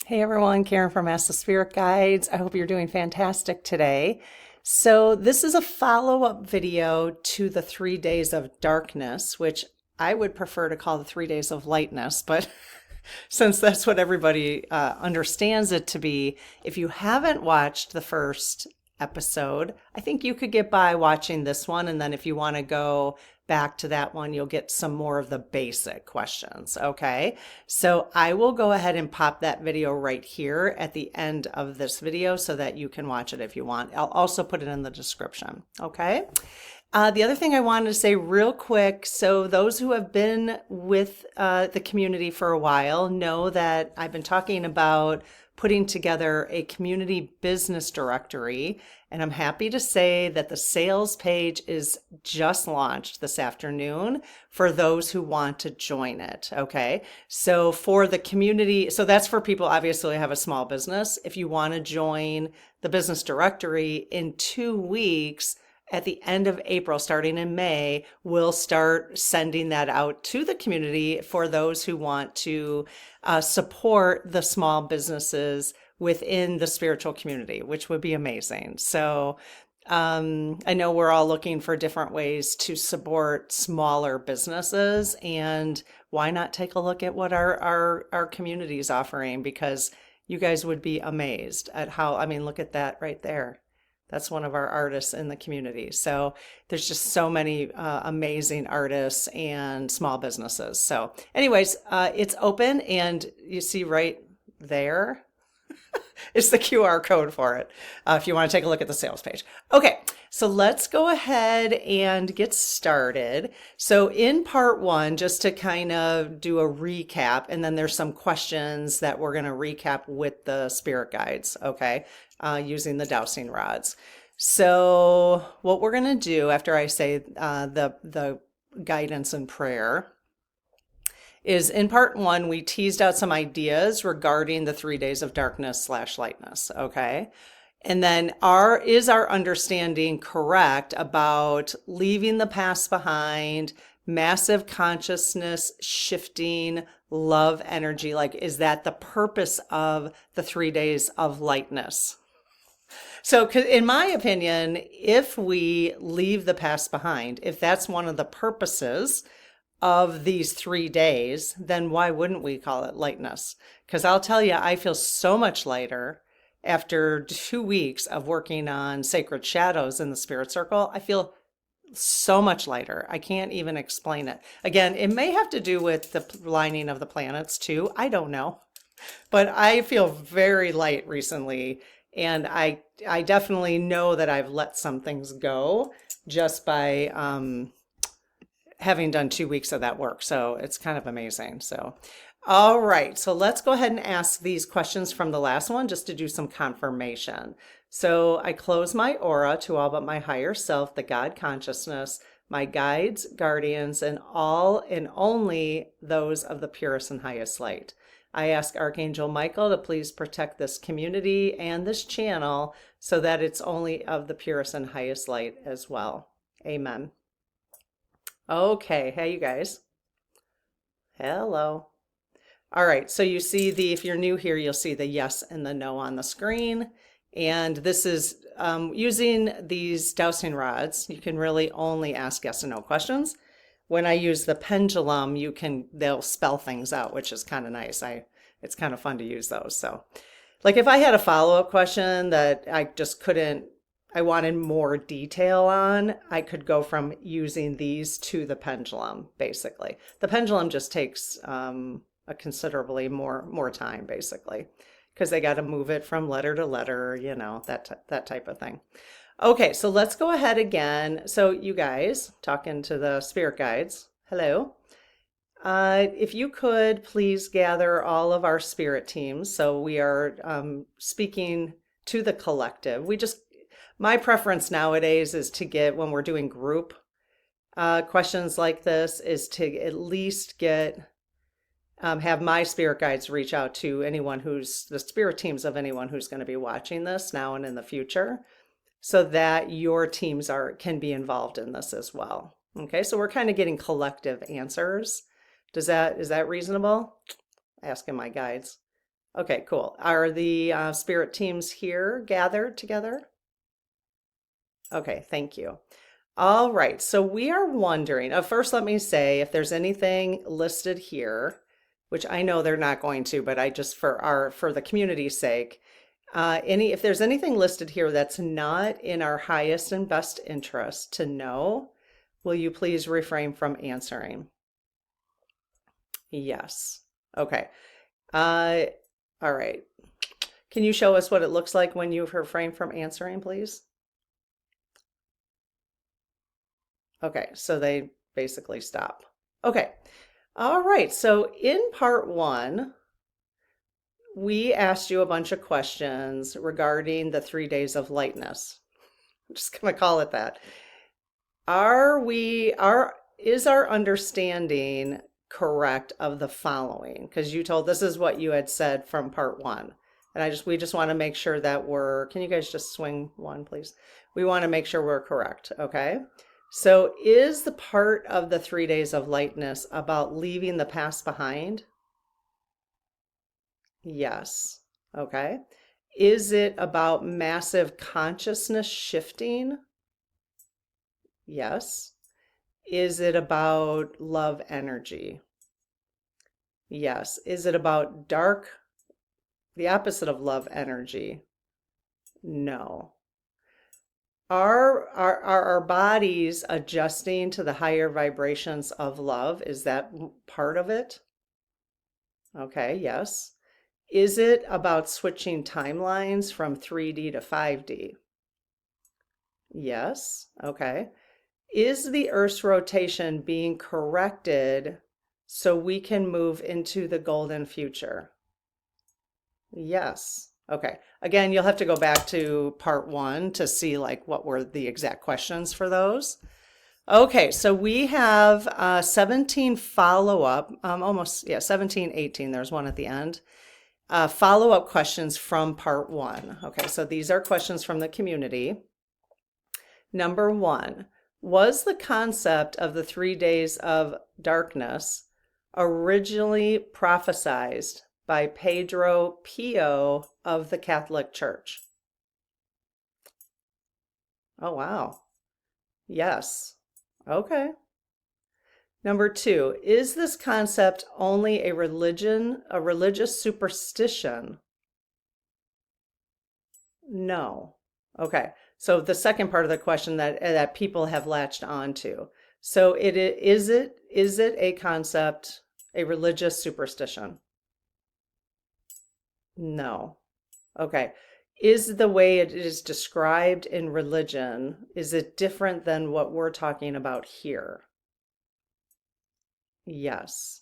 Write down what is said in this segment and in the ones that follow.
Hey everyone, Karen from Ask the Spirit Guides. I hope you're doing fantastic today. So this is a follow-up video to the 3 days of darkness, which I would prefer to call the 3 days of lightness, but since that's what everybody understands it to be, if you haven't watched the first episode, I think you could get by watching this one, and then if you want to go back to that one, you'll get some more of the basic questions. Okay, so I will go ahead and pop that video right here at the end of this video so that you can watch it if you want. I'll also put it in the description. Okay. The other thing I wanted to say real quick, so those who have been with the community for a while know that I've been talking about putting together a community business directory, and I'm happy to say that the sales page is just launched this afternoon for those who want to join it. Okay, so for the community, so that's for people obviously who have a small business. If you want to join the business directory in 2 weeks, at the end of April, starting in May, we'll start sending that out to the community for those who want to support the small businesses within the spiritual community, which would be amazing. So I know we're all looking for different ways to support smaller businesses, and why not take a look at what our community is offering, because you guys would be amazed at how, I mean, look at that right there. That's one of our artists in the community. So there's just so many amazing artists and small businesses. So anyways, it's open, and you see right there, it's the QR code for it if you want to take a look at the sales page. Okay, so let's go ahead and get started. So in part one, just to kind of do a recap, and then there's some questions that we're going to recap with the spirit guides, okay, using the dowsing rods. So what we're going to do after I say the guidance and prayer is, in part one, we teased out some ideas regarding the 3 days of darkness / lightness, okay? And then is our understanding correct about leaving the past behind, massive consciousness shifting, love energy? Like, is that the purpose of the 3 days of lightness? So in my opinion, if we leave the past behind, if that's one of the purposes of these 3 days, then why wouldn't we call it lightness? Because I'll tell you, I feel so much lighter after 2 weeks of working on sacred shadows in the spirit circle. I feel so much lighter. I can't even explain it. Again, it may have to do with the lining of the planets too. I don't know. But I feel very light recently, and I definitely know that I've let some things go just by having done 2 weeks of that work. So it's kind of amazing. So, all right. So let's go ahead and ask these questions from the last one just to do some confirmation. So I close my aura to all but my higher self, the God consciousness, my guides, guardians, and all and only those of the purest and highest light. I ask Archangel Michael to please protect this community and this channel so that it's only of the purest and highest light as well. Amen. Okay, hey you guys. Hello. All right, so you see if you're new here, you'll see the yes and the no on the screen. And this is using these dowsing rods, you can really only ask yes and no questions. When I use the pendulum, they'll spell things out, which is kind of nice. It's kind of fun to use those. So like if I had a follow-up question that I wanted more detail on, I could go from using these to the pendulum, basically. The pendulum just takes a considerably more time, basically, because they got to move it from letter to letter, you know, that type of thing. Okay, so let's go ahead again. So you guys, talking to the spirit guides, hello. If you could please gather all of our spirit teams. So we are speaking to the collective. My preference nowadays is to get, when we're doing group questions like this, is to at least have my spirit guides reach out to the spirit teams of anyone who's going to be watching this now and in the future, so that your teams can be involved in this as well. Okay, so we're kind of getting collective answers. Is that reasonable? Asking my guides. Okay, cool. Are the spirit teams here gathered together? Okay, thank you. All right, so we are wondering, first let me say if there's anything listed here, which I know they're not going to, but I just for the community's sake, if there's anything listed here that's not in our highest and best interest to know, will you please refrain from answering? Yes. Okay. All right. Can you show us what it looks like when you refrain from answering, please? Okay, so they basically stop. Okay. All right. So in part one, we asked you a bunch of questions regarding the 3 days of lightness. I'm just going to call it that. Is our understanding correct of the following? Because you told this is what you had said from part one. And we just want to make sure that can you guys just swing one, please? We want to make sure we're correct, okay? So is the part of the 3 days of lightness about leaving the past behind? Yes. Okay. Is it about massive consciousness shifting? Yes. Is it about love energy? Yes. Is it about the opposite of love energy? No. Are our bodies adjusting to the higher vibrations of love? Is that part of it? Okay, yes. Is it about switching timelines from 3D to 5D? Yes. Okay. Is the Earth's rotation being corrected so we can move into the golden future? Yes. Okay. Again, you'll have to go back to part one to see like what were the exact questions for those. Okay, so we have 17 follow-up, 17, 18. There's one at the end. Follow-up questions from part one. Okay, so these are questions from the community. Number one, was the concept of the 3 days of darkness originally prophesized by Pedro Pio of the Catholic Church? Oh, wow. Yes. Okay. Number two, is this concept only a religious superstition? No. Okay. So the second part of the question that people have latched onto. So is it a concept, a religious superstition? No. Okay. Is the way it is described in religion, is it different than what we're talking about here? Yes.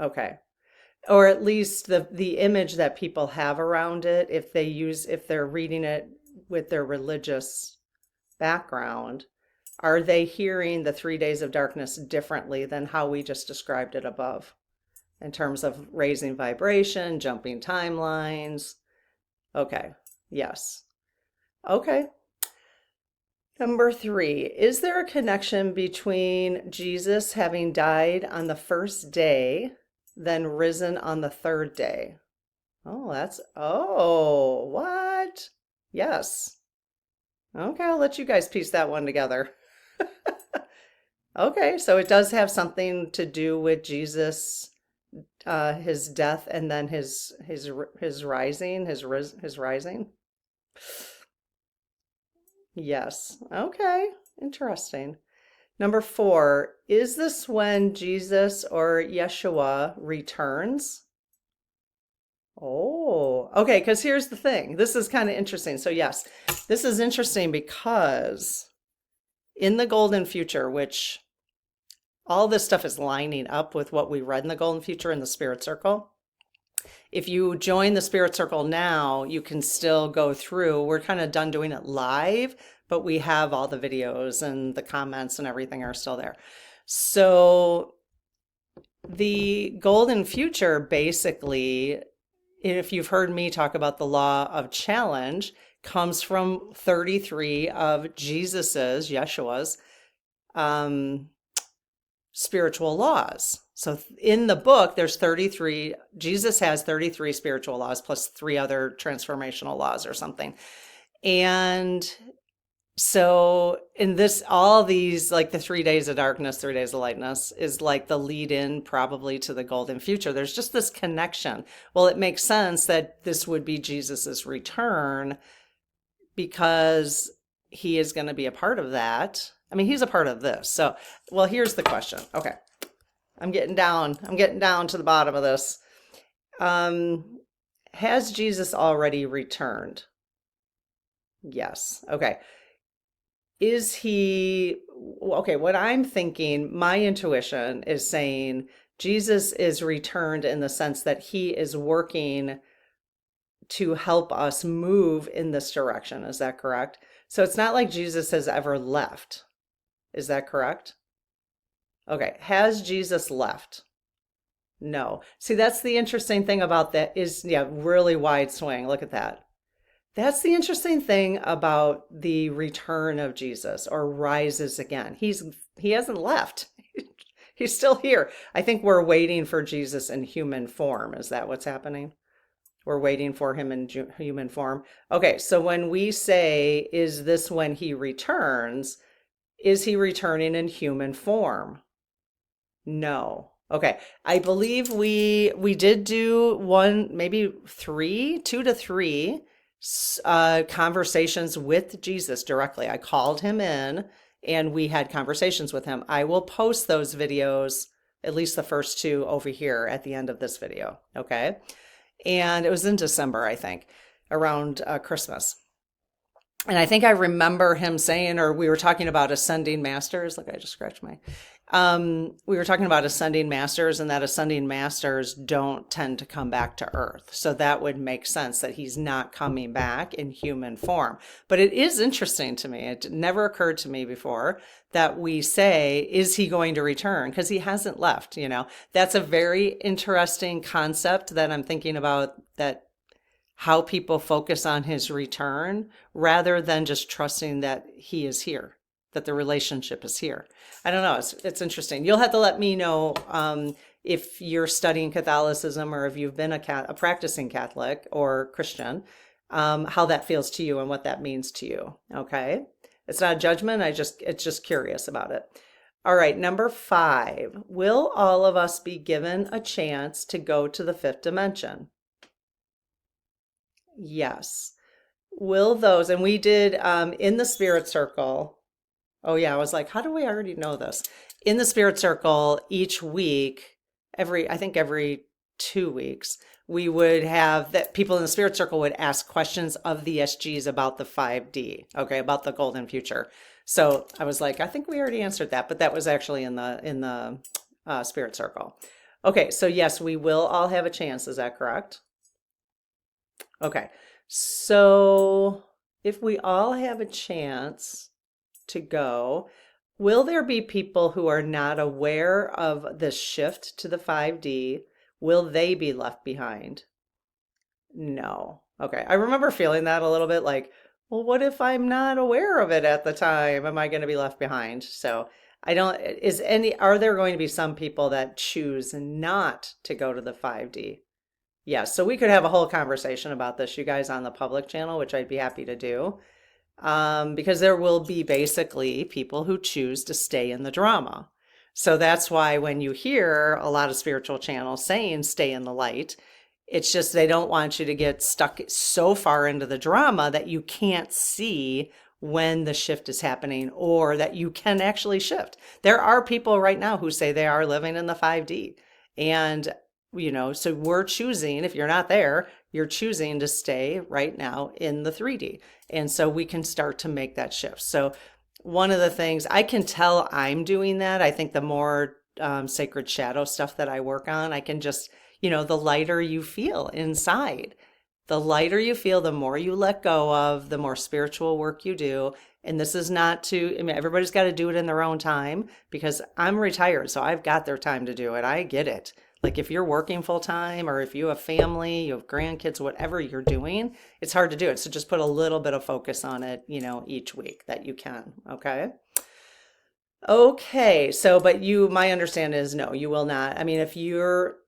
Okay. Or at least the image that people have around it, if they're reading it with their religious background, are they hearing the 3 days of darkness differently than how we just described it above in terms of raising vibration, jumping timelines? Okay. Yes. Okay. Number three, is there a connection between Jesus having died on the first day, then risen on the third day? What? Yes. Okay, I'll let you guys piece that one together. Okay, so it does have something to do with Jesus, his death, and then his rising, his rising. Yes. Okay. Interesting. Number four, is this when Jesus or Yeshua returns? Oh, okay. Because here's the thing. This is kind of interesting. So yes, this is interesting because in the golden future, which all this stuff is lining up with what we read in the golden future in the spirit circle. If you join the spirit circle now, you can still go through. We're kind of done doing it live, but we have all the videos and the comments and everything are still there. So the golden future, basically, if you've heard me talk about the law of challenge, comes from 33 of Yeshua's spiritual laws. So in the book, there's 33, Jesus has 33 spiritual laws plus 3 other transformational laws or something. And so in this, all these, like the 3 days of darkness, 3 days of lightness is like the lead in probably to the golden future. There's just this connection. Well, it makes sense that this would be Jesus's return because he is going to be a part of that. I mean, he's a part of this. So, well, here's the question. Okay. I'm getting down to the bottom of this. Has Jesus already returned? Yes. Okay. Is he, okay, what I'm thinking, my intuition is saying Jesus is returned in the sense that he is working to help us move in this direction. Is that correct? So it's not like Jesus has ever left. Is that correct? Okay. Has Jesus left? No. See, that's the interesting thing about that is, yeah, really wide swing. Look at that. That's the interesting thing about the return of Jesus or rises again. He hasn't left. He's still here. I think we're waiting for Jesus in human form. Is that what's happening? We're waiting for him in human form. Okay, so when we say, is this when he returns? Is he returning in human form? No. Okay, I believe we did do one, maybe 2 to 3 conversations with Jesus directly. I called him in and we had conversations with him. I will post those videos, at least the first 2 over here at the end of this video. Okay. And it was in December, I think, around Christmas. And I think I remember him saying, or we were talking about ascending masters. Look, I just scratched my, we were talking about ascending masters and that ascending masters don't tend to come back to earth. So that would make sense that he's not coming back in human form. But it is interesting to me. It never occurred to me before that we say, is he going to return? Because he hasn't left, you know. That's a very interesting concept that I'm thinking about, that how people focus on his return rather than just trusting that he is here, that the relationship is here. I don't know. It's interesting. You'll have to let me know if you're studying Catholicism or if you've been a practicing Catholic or Christian, how that feels to you and what that means to you. Okay. It's not a judgment. It's just curious about it. All right. Number 5, will all of us be given a chance to go to the 5th dimension? Yes. Will those, and we did in the spirit circle. Oh yeah, I was like, how do we already know this? In the spirit circle, each week, I think every 2 weeks, we would have that people in the spirit circle would ask questions of the SGs about the 5D, okay, about the golden future. So I was like, I think we already answered that, but that was actually in the spirit circle. Okay, so yes, we will all have a chance. Is that correct? Okay, so if we all have a chance to go, will there be people who are not aware of the shift to the 5D? Will they be left behind? No. Okay, I remember feeling that a little bit like, well, what if I'm not aware of it at the time? Am I going to be left behind? So are there going to be some people that choose not to go to the 5D? Yes, so we could have a whole conversation about this, you guys, on the public channel, which I'd be happy to do, because there will be basically people who choose to stay in the drama. So that's why when you hear a lot of spiritual channels saying stay in the light, it's just they don't want you to get stuck so far into the drama that you can't see when the shift is happening or that you can actually shift. There are people right now who say they are living in the 5D. And so we're choosing, if you're not there, you're choosing to stay right now in the 3D. And so we can start to make that shift. So one of the things I can tell I'm doing that, I think the more sacred shadow stuff that I work on, I can just, the lighter you feel inside, the lighter you feel, the more you let go of, the more spiritual work you do. And this is not everybody's got to do it in their own time because I'm retired. So I've got their time to do it. I get it. Like if you're working full time or if you have family, you have grandkids, whatever you're doing, it's hard to do it. So just put a little bit of focus on it, each week that you can. Okay. Okay, so but my understanding is no, you will not. I mean, if your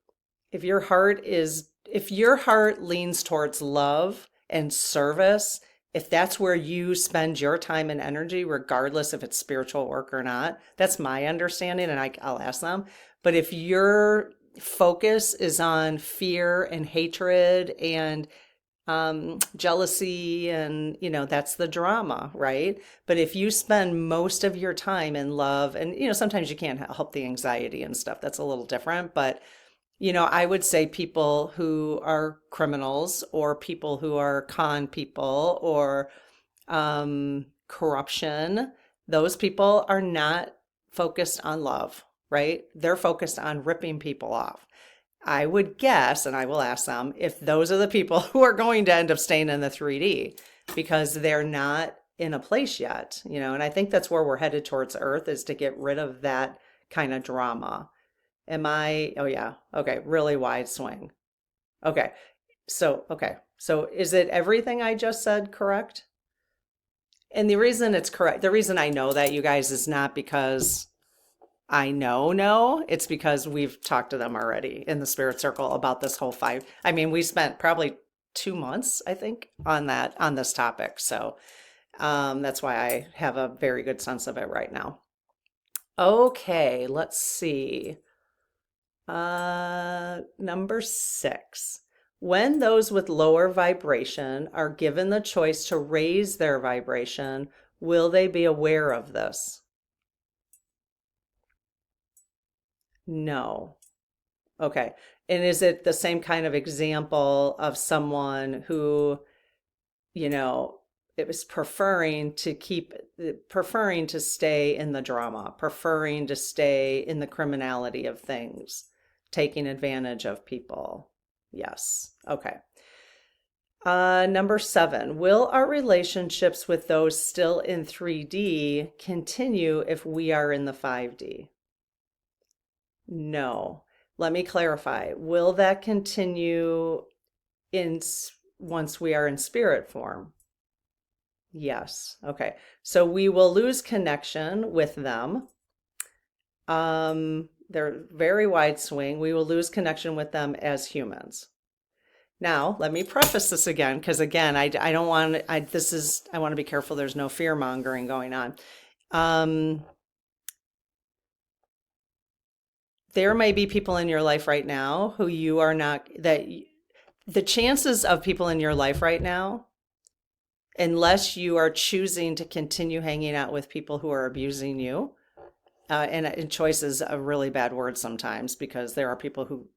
heart leans towards love and service, if that's where you spend your time and energy, regardless if it's spiritual work or not, that's my understanding, and I'll ask them. But if your focus is on fear and hatred and jealousy and that's the drama, right? But if you spend most of your time in love, and sometimes you can't help the anxiety and stuff, that's a little different, but I would say people who are criminals or people who are con people or corruption, those people are not focused on love, right? They're focused on ripping people off. I would guess, and I will ask them, if those are the people who are going to end up staying in the 3D because they're not in a place yet, and I think that's where we're headed towards Earth, is to get rid of that kind of drama. Oh yeah, okay, really wide swing. Okay, so is it everything I just said correct? And the reason it's correct, the reason I know that, you guys, is not because I know, no, it's because we've talked to them already in the spirit circle about this whole five. I mean, we spent probably 2 months, I think, on this topic. So that's why I have a very good sense of it right now. Okay, let's see. Number 6. When those with lower vibration are given the choice to raise their vibration, will they be aware of this? No. Okay. And is it the same kind of example of someone who, you know, it was preferring to stay in the drama, preferring to stay in the criminality of things, taking advantage of people? Yes. Okay. Number 7, will our relationships with those still in 3D continue if we are in the 5D? No. Let me clarify. Will that continue in once we are in spirit form? Yes. Okay. So we will lose connection with them. They're very wide swing. We will lose connection with them as humans. Now, let me preface this again, because again, I don't want, I want to be careful there's no fear mongering going on. There may be people in your life right now who you are not, the chances of people in your life right now, unless you are choosing to continue hanging out with people who are abusing you, and choice is a really bad word sometimes, because there are people who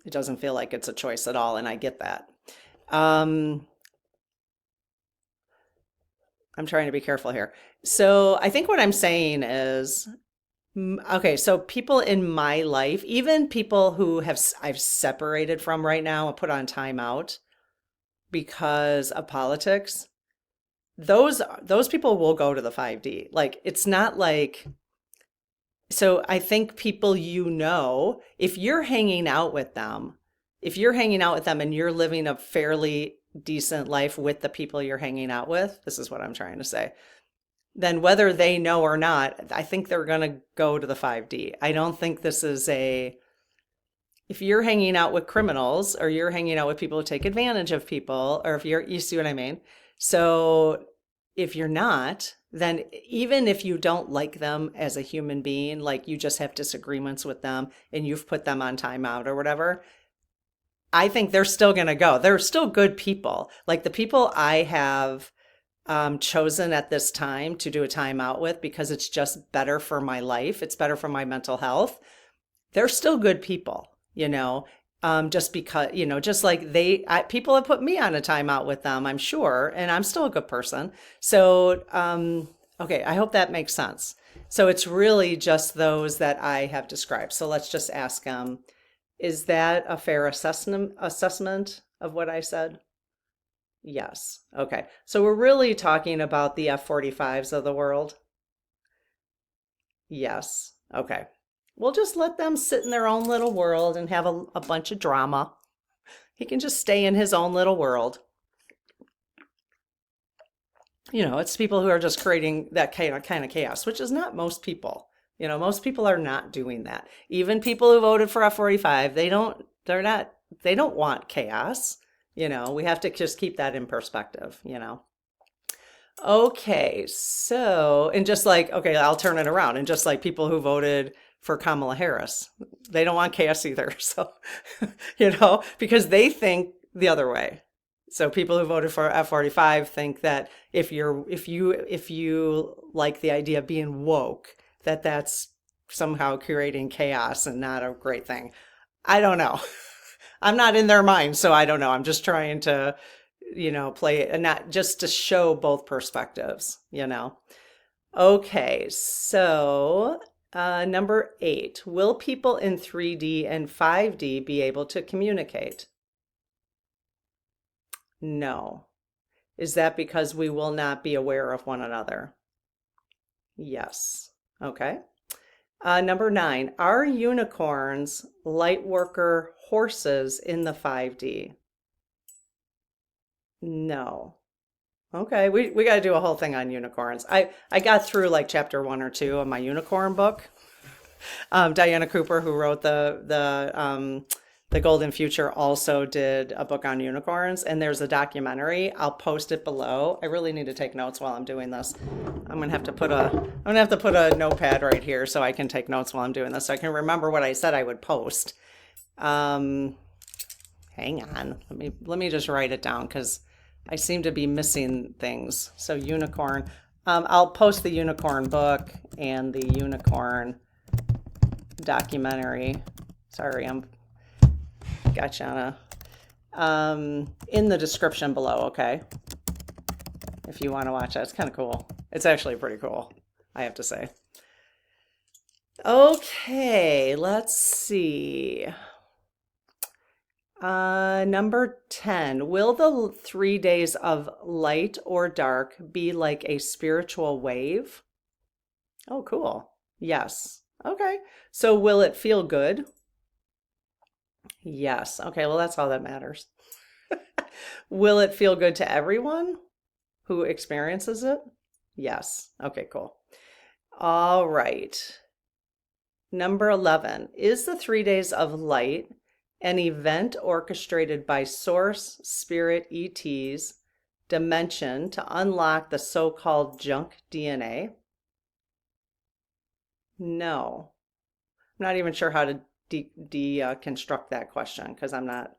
it doesn't feel like it's a choice at all, and I get that. I'm trying to be careful here. So I think what I'm saying is, okay, so people in my life, even people who I've separated from right now and put on timeout because of politics, those people will go to the 5D. Like, it's not like, so I think people, if you're hanging out with them, and you're living a fairly decent life with the people you're hanging out with, this is what I'm trying to say, then whether they know or not, I think they're going to go to the 5D. I don't think this is if you're hanging out with criminals, or you're hanging out with people who take advantage of people, or you see what I mean? So if you're not, then even if you don't like them as a human being, like you just have disagreements with them and you've put them on timeout or whatever, I think they're still going to go. They're still good people. Like the people I have chosen at this time to do a timeout with, because it's just better for my life, it's better for my mental health, they're still good people, just because, just like people have put me on a timeout with them, I'm sure, and I'm still a good person. So, okay, I hope that makes sense. So it's really just those that I have described. So let's just ask them, is that a fair assessment of what I said? Yes. Okay. So we're really talking about the F-45s of the world. Yes. Okay. We'll just let them sit in their own little world and have a bunch of drama. He can just stay in his own little world. It's people who are just creating that kind of chaos, which is not most people. Most people are not doing that. Even people who voted for F-45, they don't want chaos. We have to just keep that in perspective. Okay, so, and just like, okay, I'll turn it around. And just like people who voted for Kamala Harris, they don't want chaos either. So, because they think the other way. So people who voted for F-45 think that if you like the idea of being woke, that's somehow creating chaos and not a great thing. I don't know. I'm not in their mind, so I don't know. I'm just trying to, play it and not just to show both perspectives. Okay, so number 8, will people in 3D and 5D be able to communicate? No. Is that because we will not be aware of one another? Yes. Okay. Number 9, are unicorns light worker horses in the 5D? No. Okay, we got to do a whole thing on unicorns. I got through like chapter 1 or 2 of my unicorn book. Diana Cooper, who wrote the Golden Future, also did a book on unicorns, and there's a documentary. I'll post it below. I really need to take notes while I'm doing this. I'm gonna have to put a notepad right here so I can take notes while I'm doing this, so I can remember what I said I would post. Hang on, let me just write it down because I seem to be missing things. So unicorn. I'll post the unicorn book and the unicorn documentary. Sorry, gotcha, in the description below, okay? If you want to watch that, it's kind of cool. It's actually pretty cool, I have to say. Okay, let's see. Number 10, will the 3 days of light or dark be like a spiritual wave? Oh, cool. Yes. Okay. So will it feel good? Yes. Okay, well, that's all that matters. Will it feel good to everyone who experiences it? Yes. Okay, cool. All right. Number 11, is the 3 days of light an event orchestrated by source, spirit, ETs, dimension to unlock the so-called junk DNA? No. I'm not even sure how to deconstruct that question because I'm not,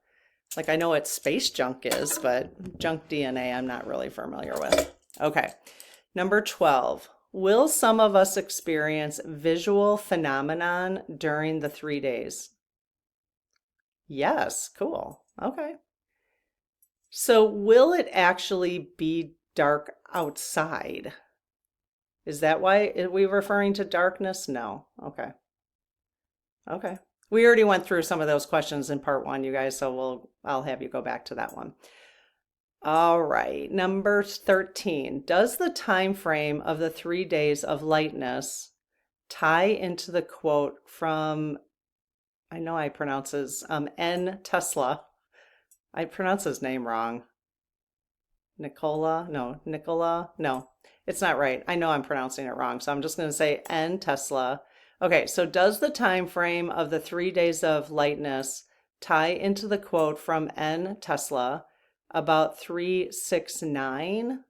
like, I know what space junk is, but junk DNA I'm not really familiar with. Okay. Number 12, will some of us experience visual phenomenon during the 3 days? Yes, cool. Okay. So will it actually be dark outside? Is that why are we referring to darkness? No. Okay. Okay. We already went through some of those questions in part 1, you guys, so I'll have you go back to that one. All right. Number 13. Does the time frame of the 3 days of lightness tie into the quote from, I know I pronounce his N. Tesla. I pronounce his name wrong. Nicola? No, it's not right. I know I'm pronouncing it wrong, so I'm just going to say N. Tesla. Okay, so does the time frame of the 3 days of lightness tie into the quote from N. Tesla about 369?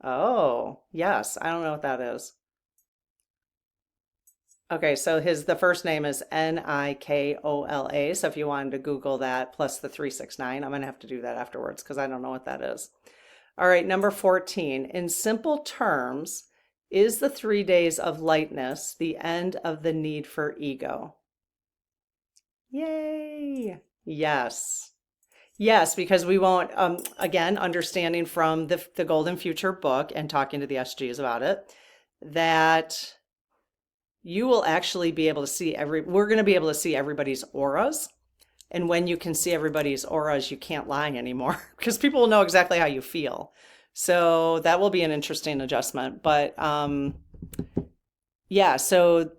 Oh, yes. I don't know what that is. Okay, so the first name is Nikola. So if you wanted to Google that plus the 369, I'm going to have to do that afterwards because I don't know what that is. All right, number 14. In simple terms, is the 3 days of lightness the end of the need for ego? Yay! Yes. Yes, because we won't, again, understanding from the Golden Future book and talking to the SGs about it, that you will actually be able to see we're going to be able to see everybody's auras. And when you can see everybody's auras, you can't lie anymore because people will know exactly how you feel. So that will be an interesting adjustment. But yeah, so,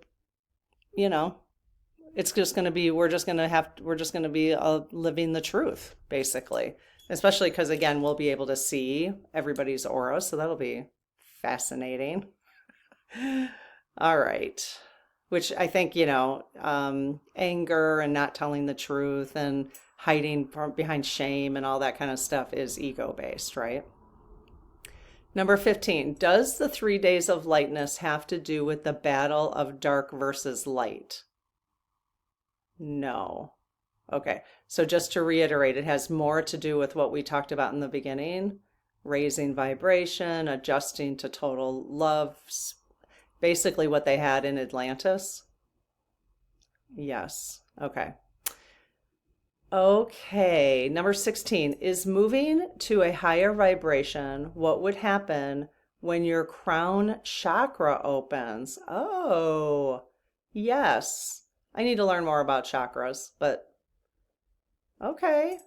it's just going to be, we're just going to be living the truth, basically. Especially because, again, we'll be able to see everybody's aura, so that'll be fascinating. All right. Which I think, anger and not telling the truth and hiding behind shame and all that kind of stuff is ego-based, right? Number 15, does the 3 days of lightness have to do with the battle of dark versus light? No. Okay, so just to reiterate, it has more to do with what we talked about in the beginning, raising vibration, adjusting to total love, basically what they had in Atlantis. Yes. Okay. Okay, number 16 is moving to a higher vibration. What would happen when your crown chakra opens? Oh, yes. I need to learn more about chakras, but okay.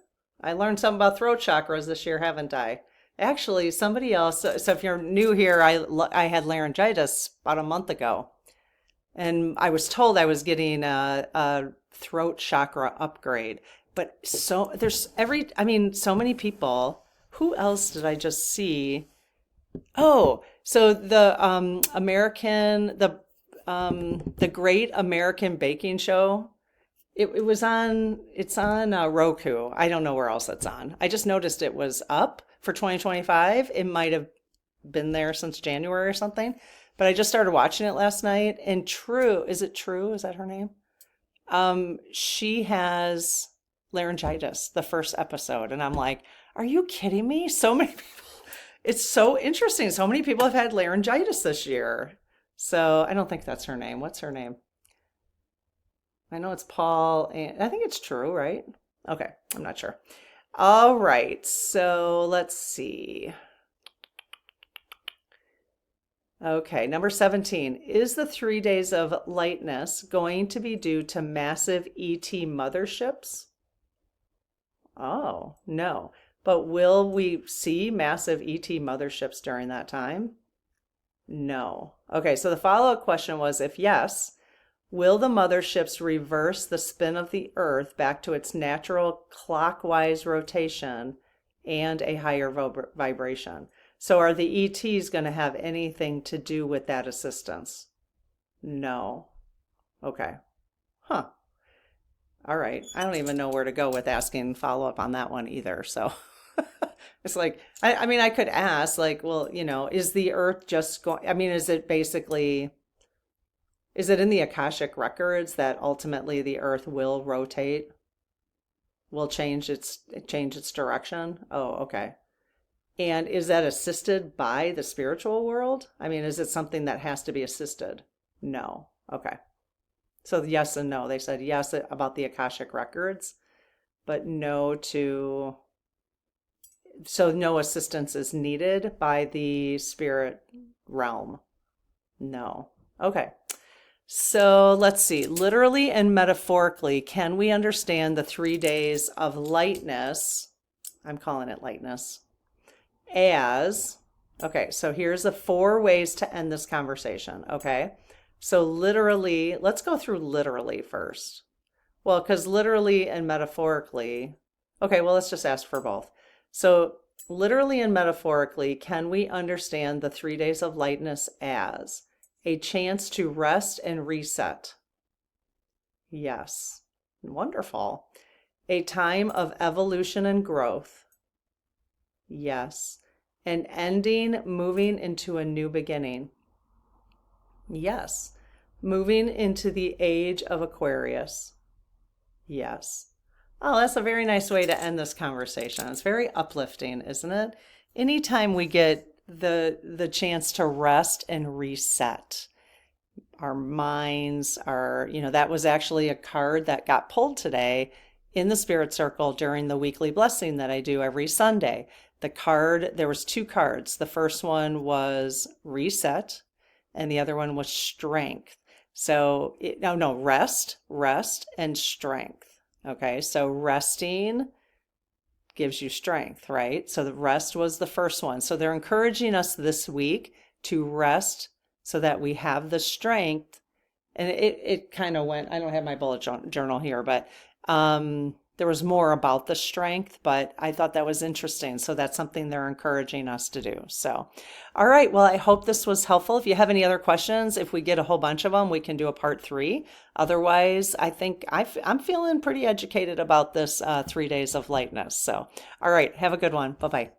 I learned something about throat chakras this year, haven't I? Actually, somebody else, so if you're new here, I had laryngitis about a month ago, and I was told I was getting a throat chakra upgrade. But so there's so many people. Who else did I just see? Oh, so the Great American Baking Show. It's on Roku. I don't know where else it's on. I just noticed it was up for 2025. It might have been there since January or something, but I just started watching it last night. And True, is it True? Is that her name? She has laryngitis, the first episode, and I'm like, are you kidding me? So many people. It's so interesting. So many people have had laryngitis this year. So I don't think that's her name. What's her name? I know it's Paul, and I think it's True, right? Okay, I'm not sure. All right, so let's see. Okay, number 17. Is the 3 days of lightness going to be due to massive ET motherships? Oh, no. But will we see massive ET motherships during that time? No. Okay, so the follow-up question was, if yes, will the motherships reverse the spin of the Earth back to its natural clockwise rotation and a higher vibration? So are the ETs going to have anything to do with that assistance? No. Okay. Huh. All right. I don't even know where to go with asking follow-up on that one either. So it's like, I mean, I could ask, like, well, is the Earth just going, is it basically, is it in the Akashic records that ultimately the Earth will rotate, will change its direction? Oh, okay. And is that assisted by the spiritual world? Is it something that has to be assisted? No. Okay. So yes and no. They said yes about the Akashic records, but so no assistance is needed by the spirit realm. No. Okay. So let's see. Literally and metaphorically, can we understand the 3 days of lightness? I'm calling it lightness. As, okay, so here's the 4 ways to end this conversation, okay? So literally, let's go through literally first. Well, because literally and metaphorically, okay, well, let's just ask for both. So literally and metaphorically, can we understand the 3 days of lightness as a chance to rest and reset? Yes. Wonderful. A time of evolution and growth. Yes. An ending, moving into a new beginning. Yes. Moving into the age of Aquarius. Yes. Oh, that's a very nice way to end this conversation. It's very uplifting, isn't it? Anytime we get the chance to rest and reset our minds, that was actually a card that got pulled today in the Spirit Circle during the weekly blessing that I do every Sunday. There was 2 cards. The first one was reset, and the other one was strength. So, rest and strength. Okay, so resting gives you strength, right? So the rest was the first one. So they're encouraging us this week to rest so that we have the strength. And it kind of went, I don't have my bullet journal here, but there was more about the strength, but I thought that was interesting. So that's something they're encouraging us to do. So, all right. Well, I hope this was helpful. If you have any other questions, if we get a whole bunch of them, we can do a part 3. Otherwise, I think I'm feeling pretty educated about this 3 days of lightness. So, all right. Have a good one. Bye-bye.